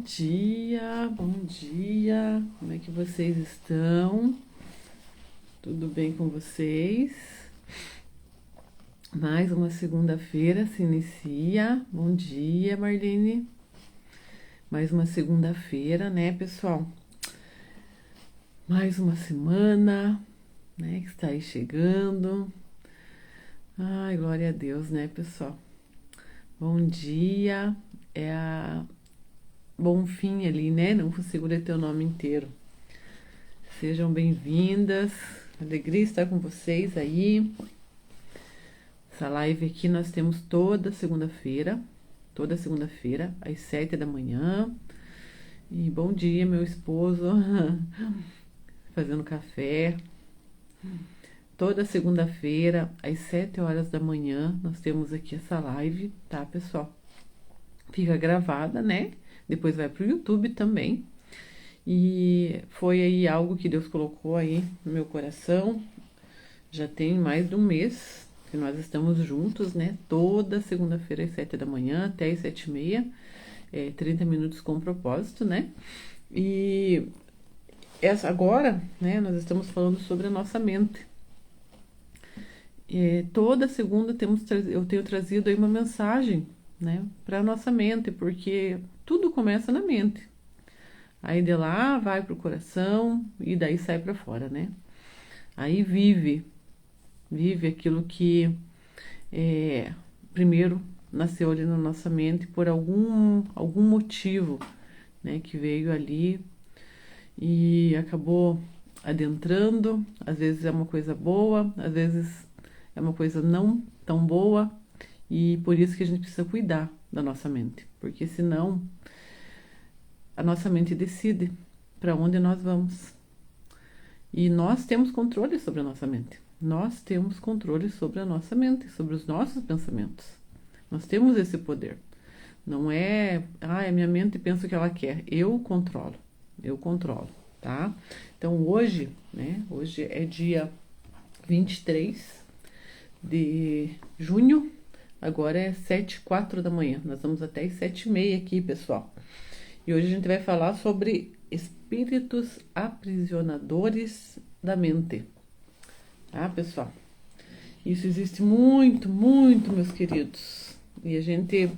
Bom dia, como é que vocês estão? Tudo bem com vocês? Mais uma segunda-feira se inicia. Bom dia, Marlene. Mais uma segunda-feira, né, pessoal? Mais uma semana, né, que está aí chegando. Ai, glória a Deus, né, pessoal? Bom dia, Bom fim ali, né? Não consigo ler teu nome inteiro. Sejam bem-vindas. Alegria estar com vocês aí. Essa live aqui nós temos toda segunda-feira, às 7 da manhã. E bom dia, meu esposo, fazendo café. Toda segunda-feira, às 7 horas da manhã, nós temos aqui essa live, tá, pessoal? Fica gravada, né? Depois vai pro YouTube também. E foi aí algo que Deus colocou aí no meu coração. Já tem mais de um mês que nós estamos juntos, né? Toda segunda-feira às 7 da manhã até às 7h30. 30 minutos com propósito, né? E agora, né? Nós estamos falando sobre a nossa mente. Toda segunda eu tenho trazido aí uma mensagem, né? Para a nossa mente, porque tudo começa na mente. Aí de lá vai pro coração e daí sai para fora, né? Aí vive aquilo que primeiro nasceu ali na nossa mente por algum motivo, né? Que veio ali e acabou adentrando. Às vezes é uma coisa boa, às vezes é uma coisa não tão boa, e por isso que a gente precisa cuidar da nossa mente, porque senão a nossa mente decide para onde nós vamos. E nós temos controle sobre a nossa mente. Nós temos controle sobre a nossa mente, sobre os nossos pensamentos. Nós temos esse poder. Não é, a minha mente pensa o que ela quer. Eu controlo, tá? Então hoje, né? Hoje é dia 23 de junho. Agora é 7h04 da manhã. Nós vamos até as 7h30 aqui, pessoal. E hoje a gente vai falar sobre espíritos aprisionadores da mente. Tá, pessoal? Isso existe muito, muito, meus queridos. E a gente,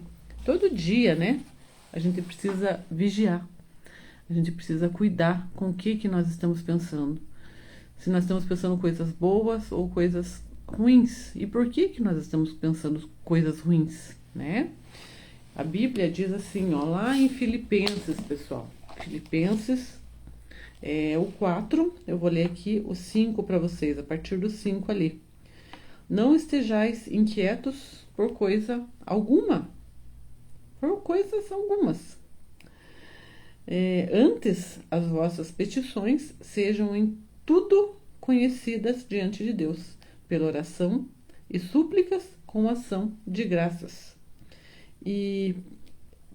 todo dia, né? A gente precisa vigiar. A gente precisa cuidar com o que nós estamos pensando. Se nós estamos pensando coisas boas ou coisas ruins. E por que nós estamos pensando coisas ruins, né? A Bíblia diz assim, ó, lá em Filipenses, pessoal. Filipenses, o 4, eu vou ler aqui o 5 para vocês, a partir do 5 ali. Não estejais inquietos por coisa alguma, por coisas algumas. Antes, as vossas petições sejam em tudo conhecidas diante de Deus, pela oração e súplicas com ação de graças. E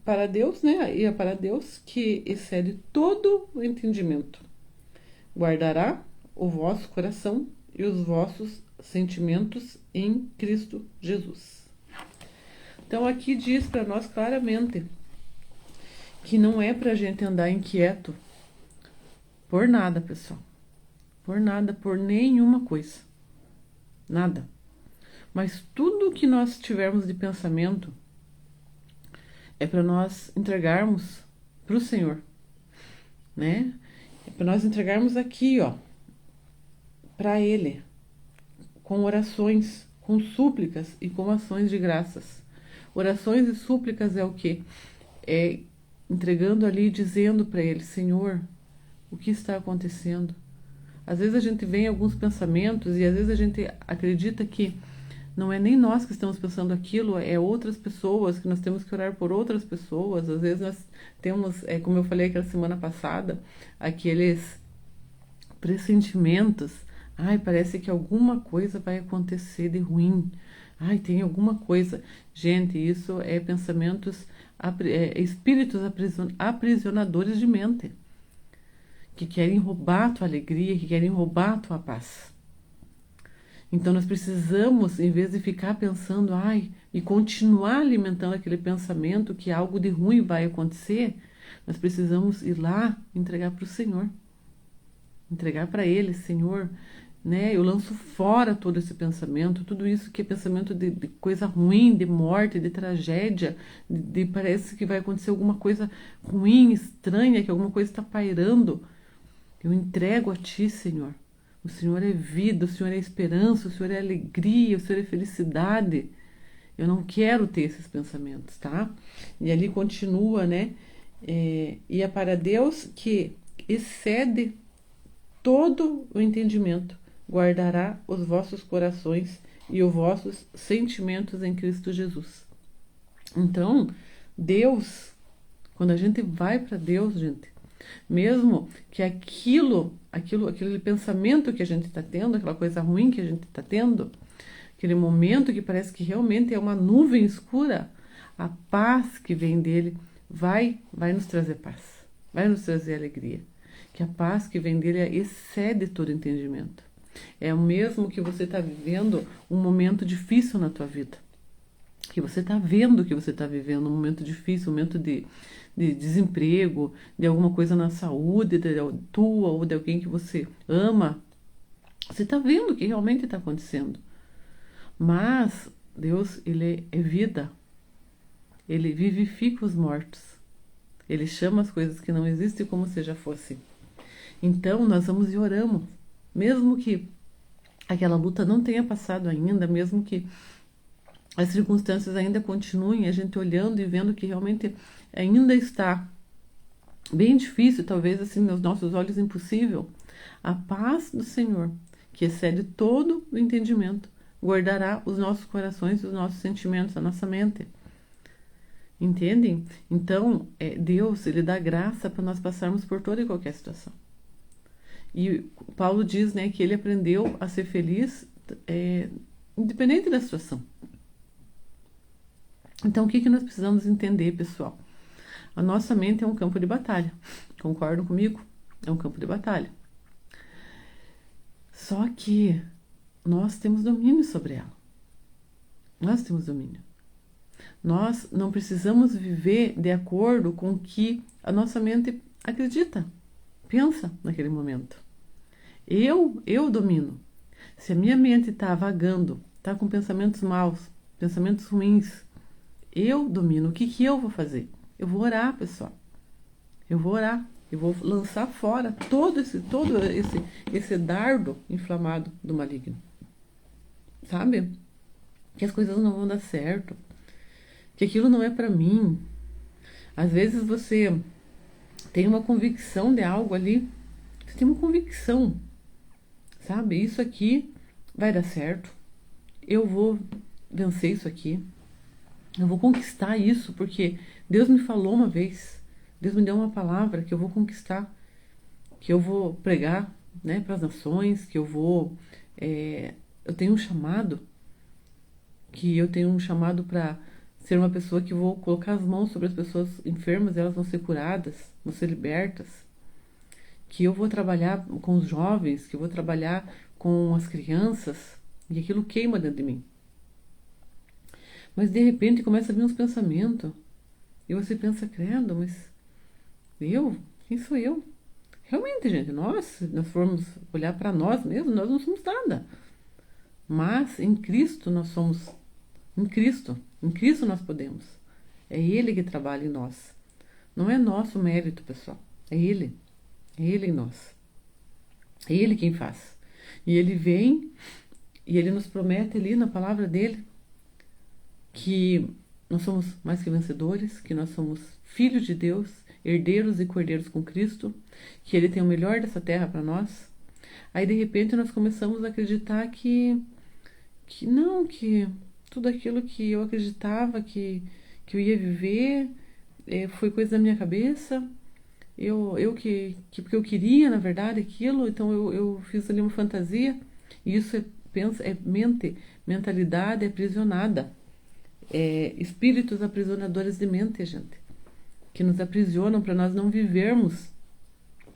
para Deus, né? E é para Deus que excede todo o entendimento. Guardará o vosso coração e os vossos sentimentos em Cristo Jesus. Então aqui diz para nós claramente que não é para a gente andar inquieto por nada, pessoal. Por nada, por nenhuma coisa. Nada. Mas tudo que nós tivermos de pensamento é para nós entregarmos para o Senhor, né? É para nós entregarmos aqui, ó, para Ele, com orações, com súplicas e com ações de graças. Orações e súplicas é o quê? É entregando ali, dizendo para Ele, Senhor, o que está acontecendo? Às vezes a gente vem alguns pensamentos e às vezes a gente acredita que não é nem nós que estamos pensando aquilo, é outras pessoas, que nós temos que orar por outras pessoas. Às vezes nós temos, como eu falei aquela semana passada, aqueles pressentimentos. Ai, parece que alguma coisa vai acontecer de ruim. Ai, tem alguma coisa. Gente, isso é pensamentos, espíritos aprisionadores de mente, que querem roubar a tua alegria, que querem roubar a tua paz. Então nós precisamos, em vez de ficar pensando, e continuar alimentando aquele pensamento que algo de ruim vai acontecer, Nós precisamos ir lá entregar para o Senhor. Entregar para Ele, Senhor, né? Eu lanço fora todo esse pensamento, tudo isso que é pensamento de coisa ruim, de morte, de tragédia, de parece que vai acontecer alguma coisa ruim, estranha, que alguma coisa está pairando. Eu entrego a Ti, Senhor. O Senhor é vida, o Senhor é esperança, o Senhor é alegria, o Senhor é felicidade. Eu não quero ter esses pensamentos, tá? E ali continua, né? E é para Deus que excede todo o entendimento, guardará os vossos corações e os vossos sentimentos em Cristo Jesus. Então, Deus, quando a gente vai para Deus, gente, mesmo que aquele pensamento que a gente está tendo, aquela coisa ruim que a gente está tendo, aquele momento que parece que realmente é uma nuvem escura, a paz que vem dele vai nos trazer paz, vai nos trazer alegria. Que a paz que vem dele excede todo entendimento. É o mesmo que você está vivendo um momento difícil na tua vida. Que você está vendo que você está vivendo um momento difícil, um momento de desemprego, de alguma coisa na saúde, tua ou de alguém que você ama. Você está vendo o que realmente está acontecendo. Mas Deus, Ele é vida. Ele vivifica os mortos. Ele chama as coisas que não existem como se já fossem. Então, nós vamos e oramos. Mesmo que aquela luta não tenha passado ainda, mesmo que as circunstâncias ainda continuem, a gente olhando e vendo que realmente ainda está bem difícil, talvez assim, nos nossos olhos impossível, a paz do Senhor, que excede todo o entendimento, guardará os nossos corações, os nossos sentimentos, a nossa mente. Entendem? Então, Deus, Ele dá graça para nós passarmos por toda e qualquer situação. E Paulo diz, né, que ele aprendeu a ser feliz independente da situação. Então, o que nós precisamos entender, pessoal? A nossa mente é um campo de batalha. Concordam comigo? É um campo de batalha. Só que nós temos domínio sobre ela. Nós temos domínio. Nós não precisamos viver de acordo com o que a nossa mente acredita, pensa naquele momento. Eu domino. Se a minha mente está vagando, está com pensamentos maus, pensamentos ruins, eu domino. O que eu vou fazer? Eu vou orar, pessoal. Eu vou orar. Eu vou lançar fora todo esse dardo inflamado do maligno. Sabe? Que as coisas não vão dar certo. Que aquilo não é para mim. Às vezes você tem uma convicção de algo ali. Você tem uma convicção. Sabe? Isso aqui vai dar certo. Eu vou vencer isso aqui. Eu vou conquistar isso, porque Deus me falou uma vez. Deus me deu uma palavra que eu vou conquistar. Que eu vou pregar, né, para as nações. Que eu vou... eu tenho um chamado. Que eu tenho um chamado para ser uma pessoa que vou colocar as mãos sobre as pessoas enfermas e elas vão ser curadas, vão ser libertas. Que eu vou trabalhar com os jovens, que eu vou trabalhar com as crianças, e aquilo queima dentro de mim. Mas de repente começa a vir uns pensamentos, e você pensa, credo, mas eu? Quem sou eu? Realmente, gente, se nós formos olhar para nós mesmos, nós não somos nada. Mas em Cristo nós somos, em Cristo nós podemos. É Ele que trabalha em nós. Não é nosso mérito, pessoal, é Ele em nós. É Ele quem faz. E Ele vem e Ele nos promete ali na palavra dEle que nós somos mais que vencedores, que nós somos filhos de Deus, herdeiros e cordeiros com Cristo, que Ele tem o melhor dessa terra para nós. Aí de repente nós começamos a acreditar que tudo aquilo que eu acreditava que eu ia viver foi coisa da minha cabeça. Porque eu queria, na verdade, aquilo, então eu fiz ali uma fantasia, e isso mentalidade aprisionada, espíritos aprisionadores de mente, gente, que nos aprisionam para nós não vivermos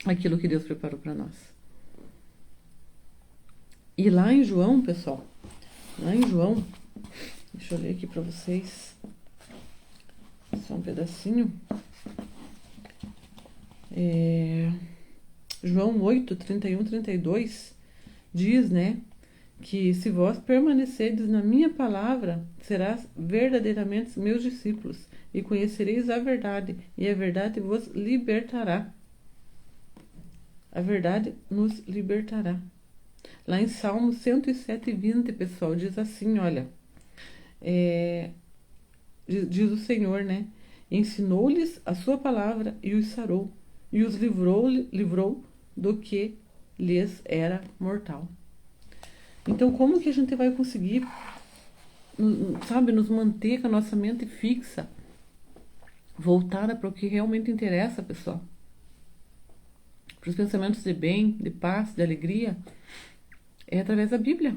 aquilo que Deus preparou para nós. E lá em João, pessoal, deixa eu ler aqui para vocês, só um pedacinho. João 8, 31, 32 diz, né, que se vós permanecerdes na minha palavra, serás verdadeiramente meus discípulos, e conhecereis a verdade, e a verdade vos libertará. A verdade nos libertará. Lá em Salmo 107, 20, pessoal, diz assim, olha, diz o Senhor, né, ensinou-lhes a sua palavra e os sarou, e os livrou do que lhes era mortal. Então, como que a gente vai conseguir, sabe, nos manter com a nossa mente fixa, voltada para o que realmente interessa, pessoal? Para os pensamentos de bem, de paz, de alegria, é através da Bíblia.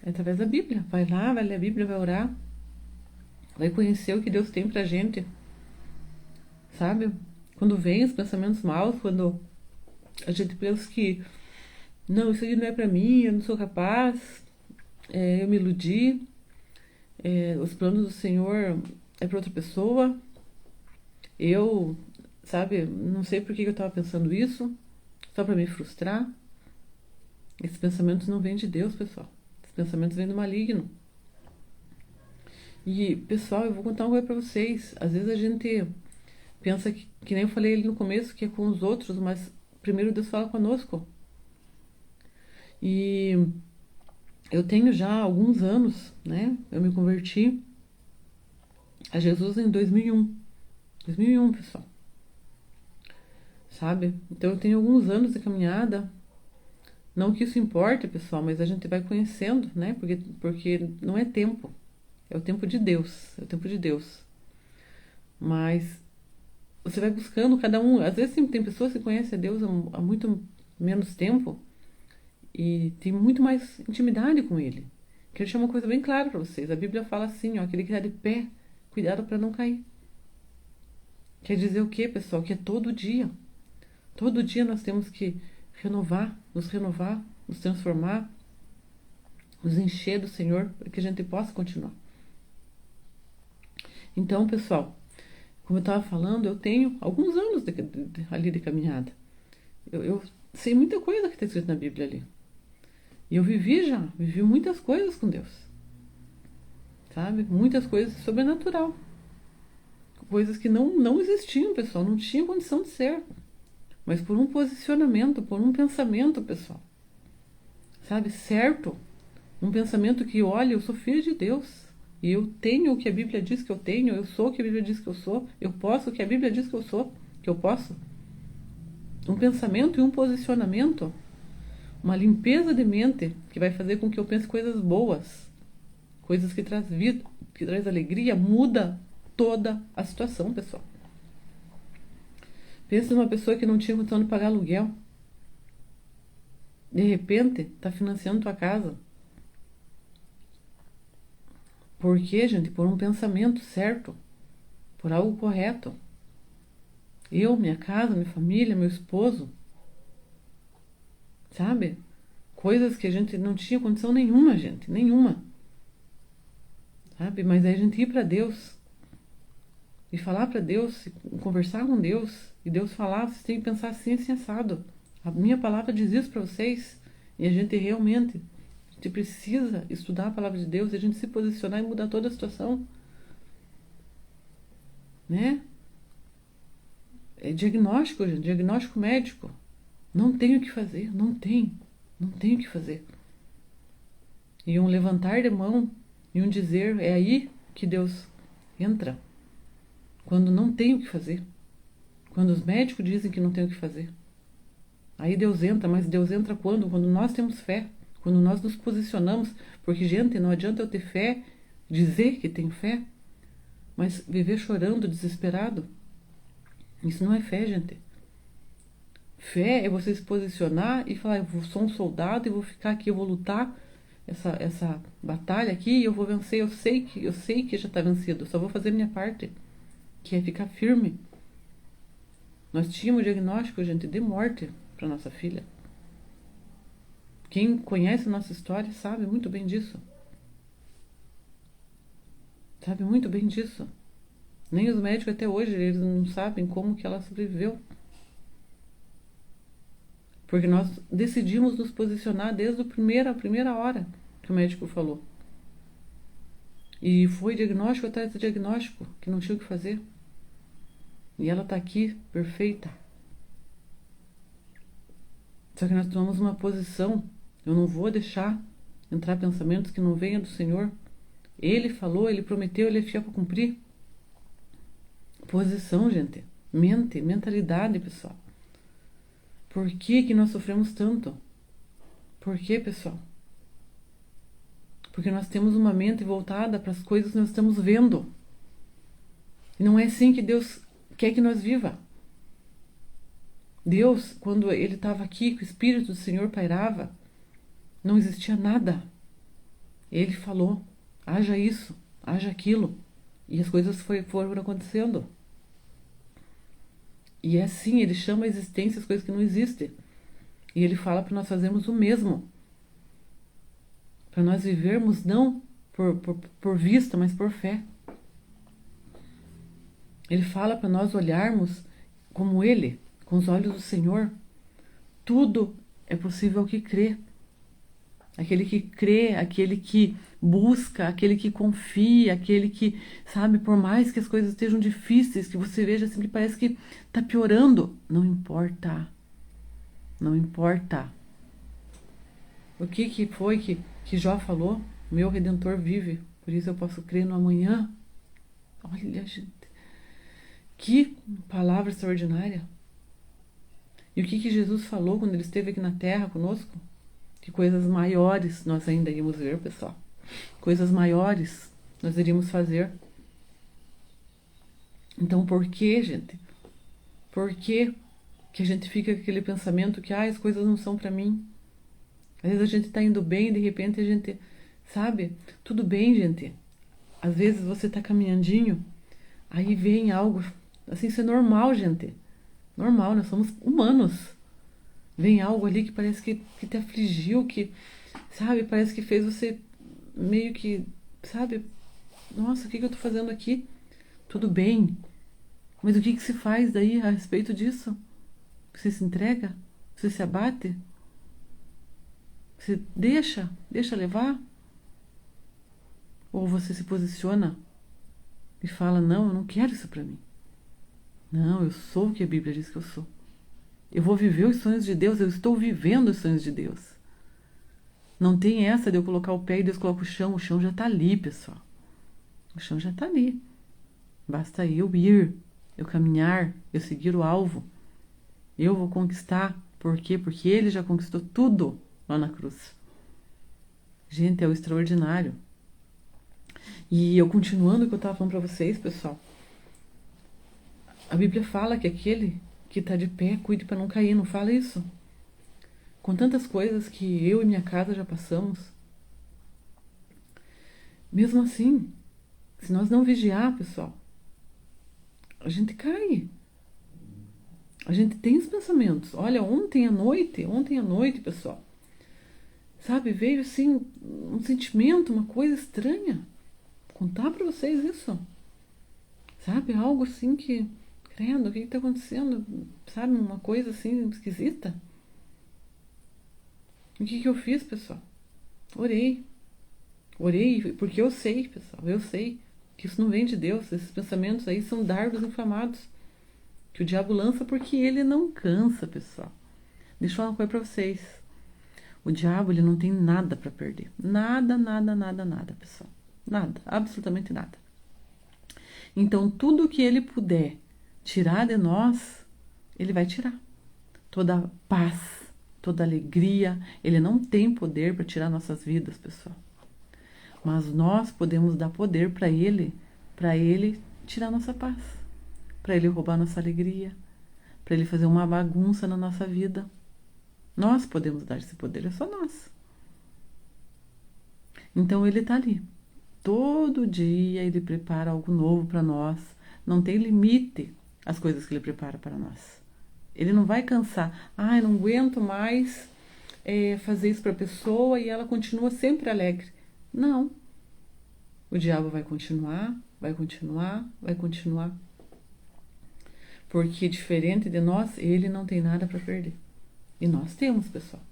É através da Bíblia. Vai lá, vai ler a Bíblia, vai orar, vai conhecer o que Deus tem pra gente, sabe? Quando vem os pensamentos maus, quando a gente pensa que não, isso aqui não é pra mim, eu não sou capaz, eu me iludi, os planos do Senhor é pra outra pessoa, eu, sabe, não sei por que eu tava pensando isso, só pra me frustrar. Esses pensamentos não vêm de Deus, pessoal. Esses pensamentos vêm do maligno. E, pessoal, eu vou contar uma coisa pra vocês. Às vezes a gente pensa que nem eu falei ali no começo, que é com os outros, mas primeiro Deus fala conosco. E eu tenho já alguns anos, né? Eu me converti a Jesus em 2001. 2001, pessoal. Sabe? Então eu tenho alguns anos de caminhada. Não que isso importe, pessoal, mas a gente vai conhecendo, né? Porque não é tempo. É o tempo de Deus. É o tempo de Deus. Mas você vai buscando cada um. Às vezes tem pessoas que conhecem a Deus há muito menos tempo e tem muito mais intimidade com Ele. Quero deixar uma coisa bem clara para vocês. A Bíblia fala assim, ó, aquele que está de pé, cuidado para não cair. Quer dizer o quê, pessoal? Que é todo dia. Todo dia nós temos que renovar, nos transformar, nos encher do Senhor para que a gente possa continuar. Então, pessoal, como eu estava falando, eu tenho alguns anos ali de caminhada. Eu sei muita coisa que está escrito na Bíblia ali. E eu vivi muitas coisas com Deus. Sabe? Muitas coisas sobrenatural. Coisas que não existiam, pessoal, não tinha condição de ser. Mas por um posicionamento, por um pensamento, pessoal. Sabe? Certo. Um pensamento que, olha, eu sou filho de Deus. E eu tenho o que a Bíblia diz que eu tenho. Eu sou o que a Bíblia diz que eu sou. Eu posso o que a Bíblia diz que eu sou. Que eu posso. Um pensamento e um posicionamento. Uma limpeza de mente que vai fazer com que eu pense coisas boas. Coisas que traz vida, que traz alegria. Muda toda a situação, pessoal. Pensa numa pessoa que não tinha condição de pagar aluguel. De repente, está financiando tua casa. Por quê, gente? Por um pensamento certo. Por algo correto. Eu, minha casa, minha família, meu esposo. Sabe? Coisas que a gente não tinha condição nenhuma, gente. Nenhuma. Sabe? Mas aí a gente ir para Deus. E falar para Deus, conversar com Deus. E Deus falar, vocês têm que pensar assim, assim, assado. A minha palavra diz isso para vocês. E a gente realmente, a gente precisa estudar a palavra de Deus. E a gente se posicionar e mudar toda a situação. Né? É diagnóstico, gente. Diagnóstico médico. Não tem o que fazer. Não tem o que fazer. E um levantar de mão e um dizer, é aí que Deus entra. Quando não tem o que fazer. Quando os médicos dizem que não tem o que fazer. Aí Deus entra, mas Deus entra quando? Quando nós temos fé. Quando nós nos posicionamos. Porque, gente, não adianta eu ter fé, dizer que tenho fé, mas viver chorando, desesperado. Isso não é fé, gente. Fé é você se posicionar e falar, eu sou um soldado e vou ficar aqui, eu vou lutar essa batalha aqui e eu vou vencer. Eu sei que já está vencido, eu só vou fazer minha parte, que é ficar firme. Nós tínhamos o diagnóstico, gente, de morte para nossa filha. Quem conhece a nossa história sabe muito bem disso. Sabe muito bem disso. Nem os médicos até hoje, eles não sabem como que ela sobreviveu. Porque nós decidimos nos posicionar desde a primeira hora que o médico falou. E foi diagnóstico atrás de diagnóstico, que não tinha o que fazer. E ela tá aqui, perfeita. Só que nós tomamos uma posição. Eu não vou deixar entrar pensamentos que não venham do Senhor. Ele falou, ele prometeu, ele é fiel para cumprir. Posição, gente. Mentalidade, pessoal. Por que nós sofremos tanto? Por que, pessoal? Porque nós temos uma mente voltada para as coisas que nós estamos vendo. E não é assim que Deus quer que nós viva. Deus, quando ele estava aqui, que o Espírito do Senhor pairava, não existia nada. Ele falou, haja isso, haja aquilo. E as coisas foram acontecendo. E é assim, ele chama a existência as coisas que não existem. E ele fala para nós fazermos o mesmo. Para nós vivermos não por vista, mas por fé. Ele fala para nós olharmos como ele, com os olhos do Senhor. Tudo é possível ao que crê. Aquele que crê, aquele que busca, aquele que confia, aquele que, sabe, por mais que as coisas estejam difíceis, que você veja assim que parece que está piorando, não importa. Não importa. O que foi que Jó falou? Meu Redentor vive, por isso eu posso crer no amanhã. Olha, gente, que palavra extraordinária. E o que Jesus falou quando ele esteve aqui na terra conosco? Que coisas maiores nós ainda íamos ver, pessoal. Coisas maiores nós iríamos fazer. Então, por que, gente? Por que a gente fica com aquele pensamento que as coisas não são para mim? Às vezes a gente tá indo bem e de repente a gente, sabe? Tudo bem, gente. Às vezes você tá caminhandinho, aí vem algo, assim, isso é normal, gente. Normal, nós somos humanos. Vem algo ali que parece que te afligiu, que, sabe, parece que fez você meio que, sabe, nossa, o que eu tô fazendo aqui? Tudo bem, mas o que se faz daí a respeito disso? Você se entrega? Você se abate? Você deixa levar? Ou você se posiciona e fala, não, eu não quero isso pra mim. Não, eu sou o que a Bíblia diz que eu sou. Eu vou viver os sonhos de Deus, eu estou vivendo os sonhos de Deus. Não tem essa de eu colocar o pé e Deus coloca o chão já está ali, pessoal. O chão já está ali. Basta eu ir, eu caminhar, eu seguir o alvo. Eu vou conquistar. Por quê? Porque Ele já conquistou tudo lá na cruz. Gente, é o extraordinário. E eu continuando o que eu estava falando para vocês, pessoal. A Bíblia fala que aquele que está de pé, cuide para não cair, não fala isso? Com tantas coisas que eu e minha casa já passamos. Mesmo assim, se nós não vigiar, pessoal, a gente cai. A gente tem os pensamentos. Olha, ontem à noite, pessoal, sabe, veio assim um sentimento, uma coisa estranha. Vou contar para vocês isso. Sabe, algo assim que, credo, o que está acontecendo? Sabe, uma coisa assim esquisita. O que eu fiz, pessoal? Orei, porque eu sei, pessoal, eu sei que isso não vem de Deus. Esses pensamentos aí são dardos inflamados que o diabo lança porque ele não cansa, pessoal. Deixa eu falar uma coisa pra vocês. O diabo, ele não tem nada pra perder. Nada, pessoal. Nada, absolutamente nada. Então, tudo que ele puder tirar de nós, ele vai tirar. Toda paz, toda alegria, ele não tem poder para tirar nossas vidas, pessoal. Mas nós podemos dar poder para ele tirar nossa paz, para ele roubar nossa alegria, para ele fazer uma bagunça na nossa vida. Nós podemos dar esse poder, é só nós. Então ele está ali. Todo dia ele prepara algo novo para nós. Não tem limite as coisas que ele prepara para nós. Ele não vai cansar. Eu não aguento mais fazer isso para a pessoa e ela continua sempre alegre. Não. O diabo vai continuar. Porque diferente de nós, ele não tem nada para perder. E nós temos, pessoal.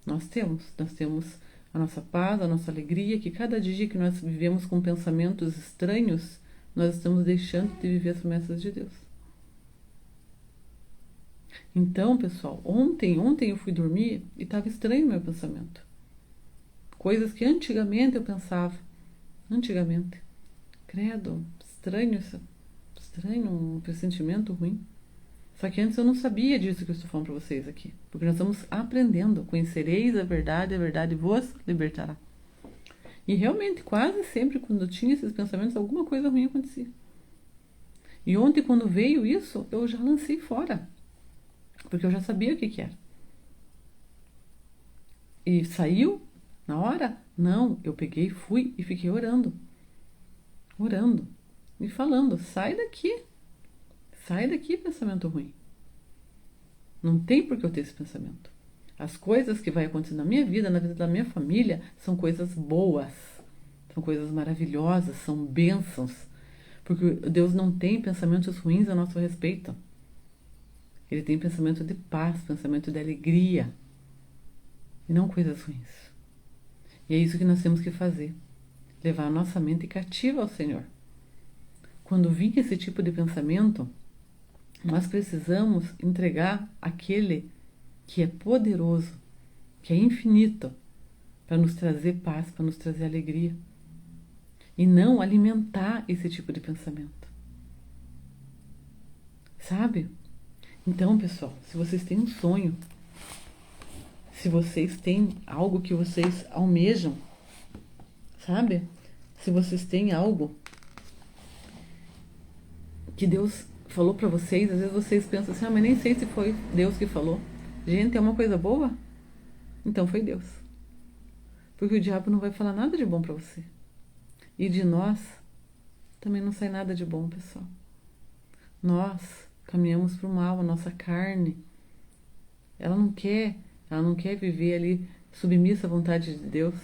Nós temos a nossa paz, a nossa alegria, que cada dia que nós vivemos com pensamentos estranhos, nós estamos deixando de viver as promessas de Deus. Então, pessoal, ontem eu fui dormir e estava estranho o meu pensamento. Coisas que antigamente eu pensava. Antigamente. Credo, estranho, um pressentimento ruim. Só que antes eu não sabia disso que eu estou falando para vocês aqui. Porque nós estamos aprendendo. Conhecereis a verdade vos libertará. E realmente, quase sempre, quando eu tinha esses pensamentos, alguma coisa ruim acontecia. E ontem, quando veio isso, eu já lancei fora. Porque eu já sabia o que era. E saiu na hora? Não, eu peguei, fui e fiquei orando. Orando. E falando, sai daqui. Sai daqui, pensamento ruim. Não tem por que eu ter esse pensamento. As coisas que vai acontecer na minha vida, na vida da minha família, são coisas boas. São coisas maravilhosas, são bênçãos. Porque Deus não tem pensamentos ruins a nosso respeito. Ele tem pensamento de paz, pensamento de alegria. E não coisas ruins. E é isso que nós temos que fazer. Levar a nossa mente cativa ao Senhor. Quando vir esse tipo de pensamento, nós precisamos entregar aquele que é poderoso, que é infinito, para nos trazer paz, para nos trazer alegria. E não alimentar esse tipo de pensamento. Sabe? Então, pessoal, se vocês têm um sonho, se vocês têm algo que vocês almejam, sabe? Se vocês têm algo que Deus falou para vocês, às vezes vocês pensam assim, mas nem sei se foi Deus que falou. Gente, é uma coisa boa? Então foi Deus. Porque o diabo não vai falar nada de bom para você. E de nós também não sai nada de bom, pessoal. Nós caminhamos para o mal, a nossa carne. Ela não quer viver ali submissa à vontade de Deus.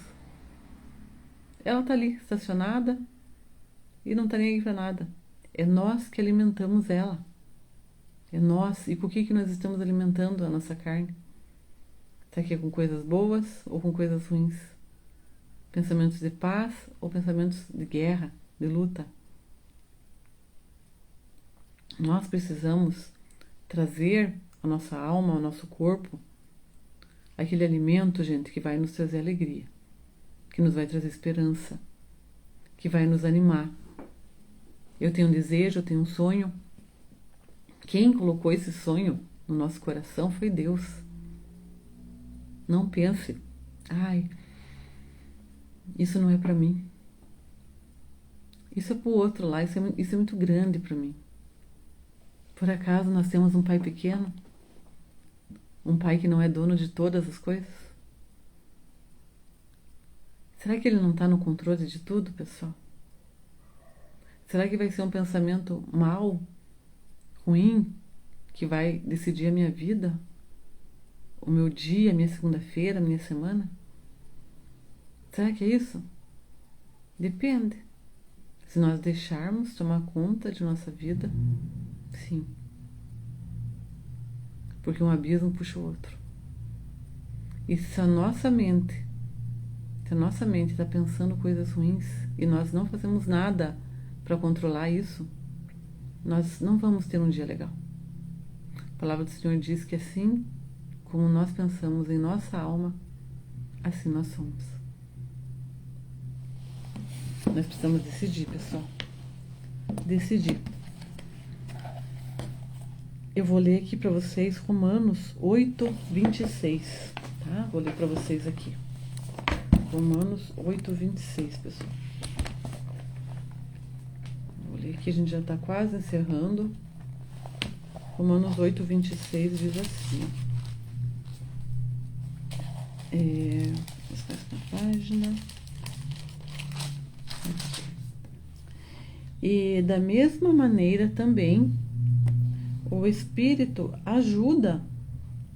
Ela tá ali, estacionada, e não tá nem aí para nada. É nós que alimentamos ela. É nós. E com o que nós estamos alimentando a nossa carne? Será que é com coisas boas ou com coisas ruins? Pensamentos de paz ou pensamentos de guerra, de luta? Nós precisamos trazer a nossa alma, ao nosso corpo, aquele alimento, gente, que vai nos trazer alegria, que nos vai trazer esperança, que vai nos animar. Eu tenho um desejo, eu tenho um sonho. Quem colocou esse sonho no nosso coração foi Deus. Não pense, isso não é para mim. Isso é pro outro lá, isso é muito grande para mim. Por acaso nós temos um pai pequeno? Um pai que não é dono de todas as coisas? Será que ele não está no controle de tudo, pessoal? Será que vai ser um pensamento mau, ruim, que vai decidir a minha vida? O meu dia, a minha segunda-feira, a minha semana? Será que é isso? Depende. Se nós deixarmos tomar conta de nossa vida, sim. Porque um abismo puxa o outro. E se a nossa mente está pensando coisas ruins e nós não fazemos nada para controlar isso, nós não vamos ter um dia legal. A palavra do Senhor diz que assim como nós pensamos em nossa alma, assim nós somos. Nós precisamos decidir, pessoal. Decidir. Eu vou ler aqui para vocês Romanos 8:26, tá? Vou ler para vocês aqui. Romanos 8:26, pessoal. Vou ler aqui, a gente já está quase encerrando. Romanos 8:26 diz assim. Essa página. E da mesma maneira também o Espírito ajuda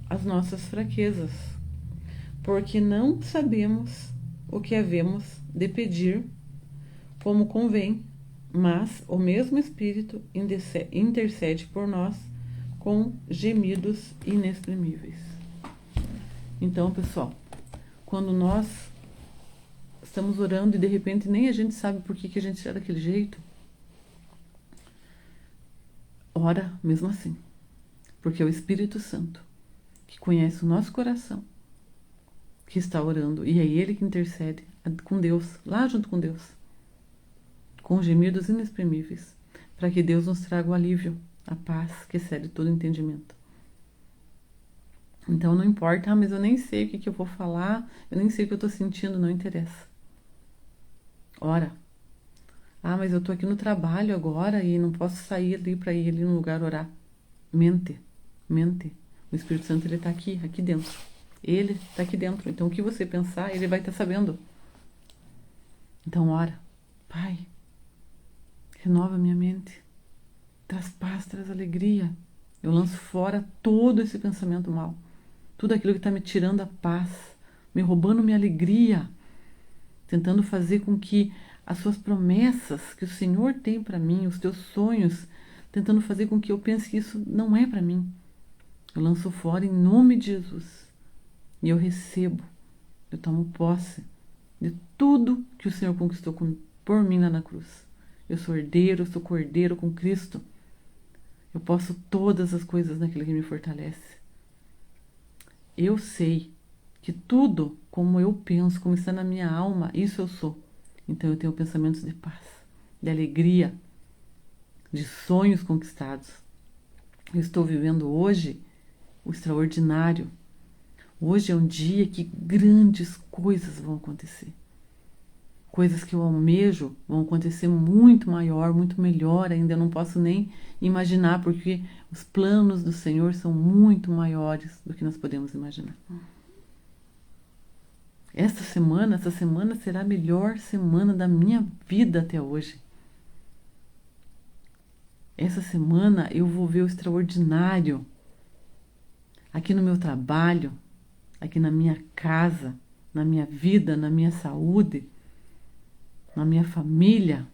as nossas fraquezas, porque não sabemos o que havemos de pedir como convém, mas o mesmo Espírito intercede por nós com gemidos inexprimíveis. Então, pessoal, quando nós estamos orando e de repente nem a gente sabe por que a gente está daquele jeito, ora mesmo assim. Porque é o Espírito Santo que conhece o nosso coração, que está orando, e é Ele que intercede com Deus, lá junto com Deus, com gemidos inexprimíveis, para que Deus nos traga o alívio, a paz que excede todo entendimento. Então não importa, mas eu nem sei o que eu vou falar, eu nem sei o que eu estou sentindo, não interessa. Ora. Mas eu estou aqui no trabalho agora e não posso sair ali para ir ali no lugar orar. Mente. O Espírito Santo, ele está aqui dentro. Ele está aqui dentro. Então o que você pensar, ele vai estar sabendo. Então ora. Pai, renova minha mente. Traz paz, traz alegria. Eu lanço fora todo esse pensamento mal. Tudo aquilo que está me tirando a paz, me roubando minha alegria, tentando fazer com que as suas promessas que o Senhor tem para mim, os teus sonhos, tentando fazer com que eu pense que isso não é para mim. Eu lanço fora em nome de Jesus. E eu recebo, eu tomo posse de tudo que o Senhor conquistou por mim lá na cruz. Eu sou herdeiro, eu sou cordeiro com Cristo. Eu posso todas as coisas naquele que me fortalece. Eu sei que tudo como eu penso, como está na minha alma, isso eu sou. Então eu tenho pensamentos de paz, de alegria, de sonhos conquistados. Eu estou vivendo hoje o extraordinário. Hoje é um dia que grandes coisas vão acontecer. Coisas que eu almejo vão acontecer muito maior, muito melhor ainda. Eu não posso nem imaginar, porque os planos do Senhor são muito maiores do que nós podemos imaginar. Essa semana será a melhor semana da minha vida até hoje. Essa semana eu vou ver o extraordinário aqui no meu trabalho, aqui na minha casa, na minha vida, na minha saúde, na minha família.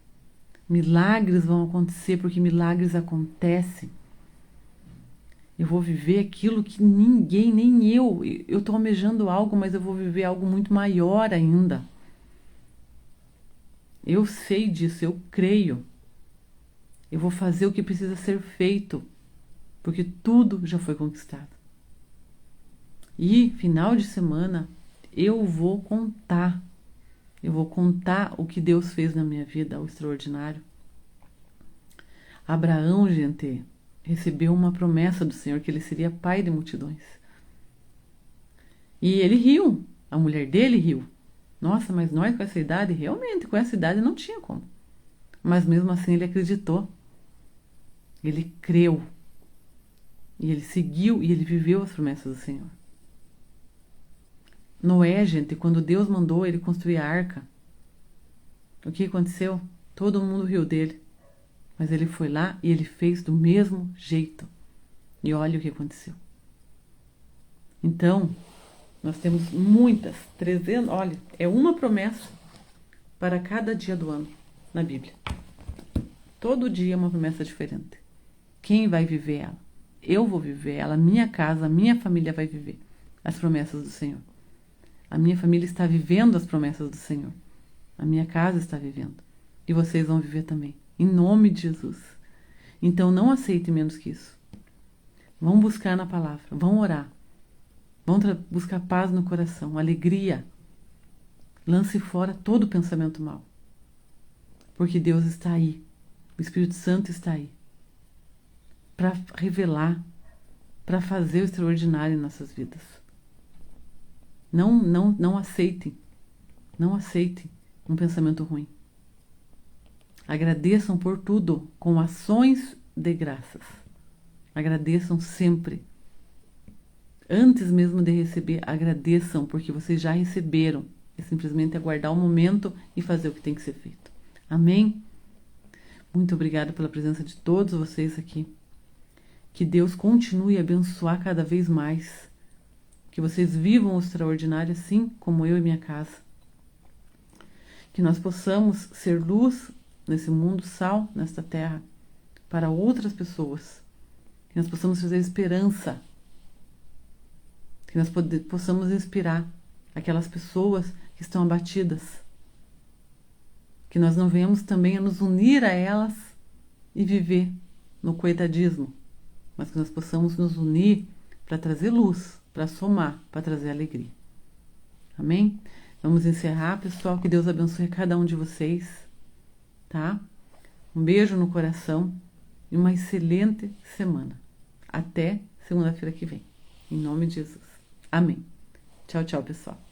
Milagres vão acontecer, porque milagres acontecem. Eu vou viver aquilo que ninguém, nem eu estou almejando algo, mas eu vou viver algo muito maior ainda. Eu sei disso, eu creio. Eu vou fazer o que precisa ser feito, porque tudo já foi conquistado. E final de semana eu vou contar o que Deus fez na minha vida, o extraordinário. Abraão, gente, recebeu uma promessa do Senhor que ele seria pai de multidões. E ele riu, a mulher dele riu. Nossa, mas nós com essa idade, realmente com essa idade não tinha como. Mas mesmo assim ele acreditou. Ele creu. E ele seguiu e ele viveu as promessas do Senhor. Noé, gente, quando Deus mandou ele construir a arca, o que aconteceu? Todo mundo riu dele. Mas ele foi lá e ele fez do mesmo jeito. E olha o que aconteceu. Então, nós temos muitas, 300, olha, é uma promessa para cada dia do ano na Bíblia. Todo dia é uma promessa diferente. Quem vai viver ela? Eu vou viver ela, minha casa, minha família vai viver as promessas do Senhor. A minha família está vivendo as promessas do Senhor. A minha casa está vivendo. E vocês vão viver também. Em nome de Jesus. Então não aceite menos que isso. Vão buscar na palavra. Vão orar. Vão buscar paz no coração. Alegria. Lance fora todo pensamento mau. Porque Deus está aí. O Espírito Santo está aí. Para revelar. Para fazer o extraordinário em nossas vidas. Não aceitem. Não aceitem um pensamento ruim. Agradeçam por tudo com ações de graças. Agradeçam sempre. Antes mesmo de receber, agradeçam porque vocês já receberam. É simplesmente aguardar o momento e fazer o que tem que ser feito. Amém? Muito obrigada pela presença de todos vocês aqui. Que Deus continue a abençoar cada vez mais. Que vocês vivam o extraordinário assim como eu e minha casa. Que nós possamos ser luz nesse mundo, sal nesta terra, para outras pessoas. Que nós possamos trazer esperança. que nós possamos inspirar aquelas pessoas que estão abatidas, que nós não venhamos também a nos unir a elas e viver no coitadismo, mas que nós possamos nos unir para trazer luz, para somar, para trazer alegria. Amém? Vamos encerrar, pessoal. Que Deus abençoe cada um de vocês, tá? Um beijo no coração e uma excelente semana. Até segunda-feira que vem. Em nome de Jesus. Amém. Tchau, tchau, pessoal.